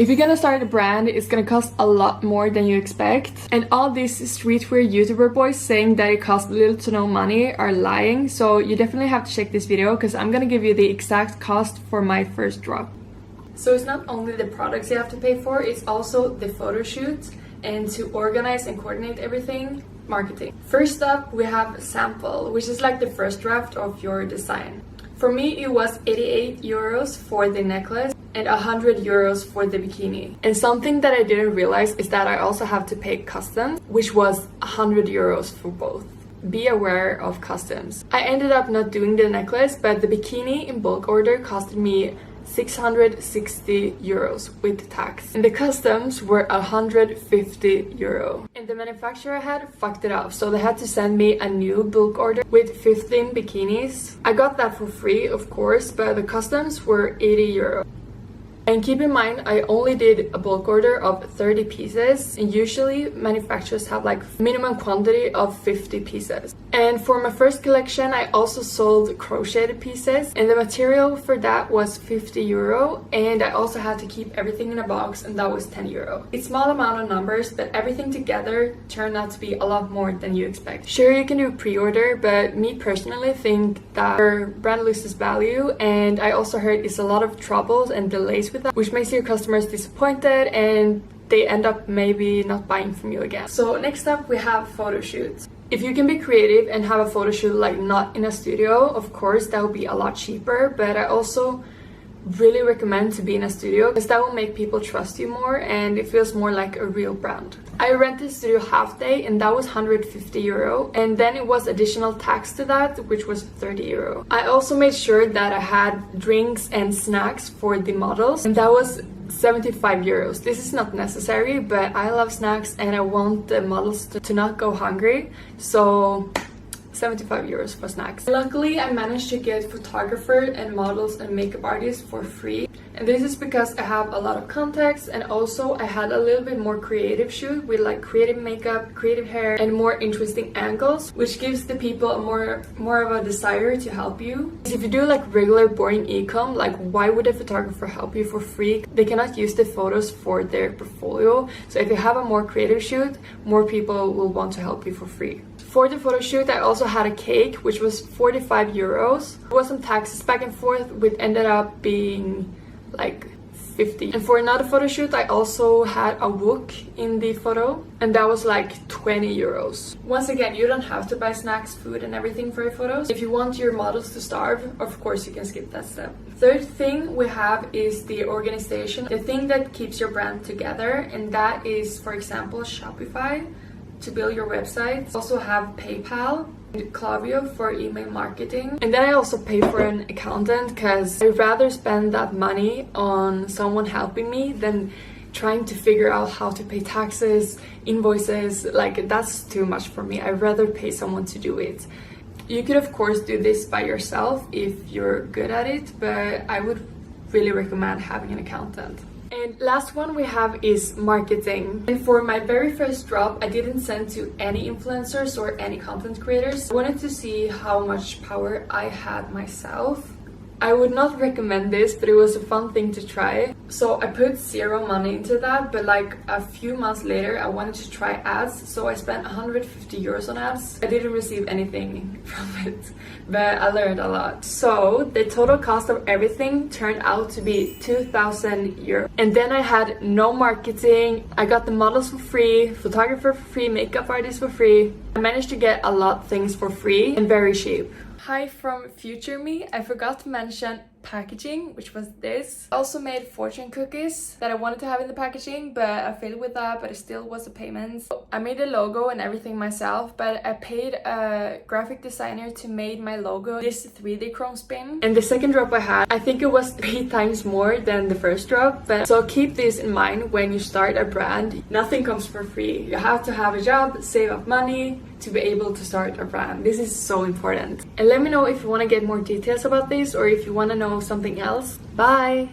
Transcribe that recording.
If you're gonna start a brand, it's gonna cost a lot more than you expect. And all these streetwear YouTuber boys saying that it costs little to no money are lying. So you definitely have to check this video because I'm gonna give you the exact cost for my first drop. So it's not only the products you have to pay for, it's also the photo shoot and to organize and coordinate everything, marketing. First up, we have sample, which is like the first draft of your design. For me, it was 88 euros for the necklace and 100 euros for the bikini. And something that I didn't realize is that I also have to pay customs, which was 100 euros for both. Be aware of customs. I ended up not doing the necklace, but the bikini in bulk order costed me 660 euros with tax, and the customs were 150 euro. And the manufacturer had fucked it up, so they had to send me a new bulk order with 15 bikinis. I got that for free, of course, but the customs were 80 euro. And keep in mind, I only did a bulk order of 30 pieces, and usually manufacturers have like minimum quantity of 50 pieces. And for my first collection, I also sold crocheted pieces, and the material for that was 50 euro, and I also had to keep everything in a box, and that was 10 euro. It's a small amount of numbers, but everything together turned out to be a lot more than you expect. Sure, you can do pre-order, but me personally think that your brand loses value, and I also heard it's a lot of troubles and delays with that, which makes your customers disappointed and they end up maybe not buying from you again. So next up, we have photo shoots. If you can be creative and have a photo shoot like not in a studio, of course that would be a lot cheaper, but I also really recommend to be in a studio because that will make people trust you more and it feels more like a real brand. I rented studio half day and that was 150 euro, and then it was additional tax to that, which was 30 euro. I also made sure that I had drinks and snacks for the models, and that was 75 euros. This is not necessary, but I love snacks and I want the models to not go hungry, so 75 euros for snacks. Luckily, I managed to get photographers and models and makeup artists for free. And this is because I have a lot of contacts, and also I had a little bit more creative shoot with like creative makeup, creative hair, and more interesting angles, which gives the people more of a desire to help you. If you do like regular boring e-com, like why would a photographer help you for free? They cannot use the photos for their portfolio. So if you have a more creative shoot, more people will want to help you for free. For the photo shoot, I also had a cake, which was 45 euros. There was some taxes back and forth, which ended up being like 50. And for another photo shoot, I also had a wok in the photo, and that was like 20 euros. Once again, you don't have to buy snacks, food, and everything for your photos. If you want your models to starve, of course you can skip that step. Third thing we have is the organization, the thing that keeps your brand together, and that is, for example, Shopify to build your website. Also have PayPal and Klaviyo for email marketing. And then I also pay for an accountant because I'd rather spend that money on someone helping me than trying to figure out how to pay taxes, invoices. Like that's too much for me. I'd rather pay someone to do it. You could of course do this by yourself if you're good at it, but I would really recommend having an accountant. And last one we have is marketing. And for my very first drop, I didn't send to any influencers or any content creators. I wanted to see how much power I had myself. I would not recommend this, but it was a fun thing to try. So I put zero money into that, but like a few months later, I wanted to try ads. So I spent 150 euros on ads. I didn't receive anything from it, but I learned a lot. So the total cost of everything turned out to be 2,000 euros. And then I had no marketing. I got the models for free, photographer for free, makeup artist for free. I managed to get a lot of things for free and very cheap. Hi from future me. I forgot to mention packaging, which was this. I also made fortune cookies that I wanted to have in the packaging, but I failed with that, but it still was a payment. So I made the logo and everything myself, but I paid a graphic designer to make my logo, this 3D chrome spin. And the second drop I had, I think it was 3 times more than the first drop. But so keep this in mind when you start a brand. Nothing comes for free. You have to have a job, save up money to be able to start a brand. This is so important. And let me know if you want to get more details about this or if you want to know something else. Bye!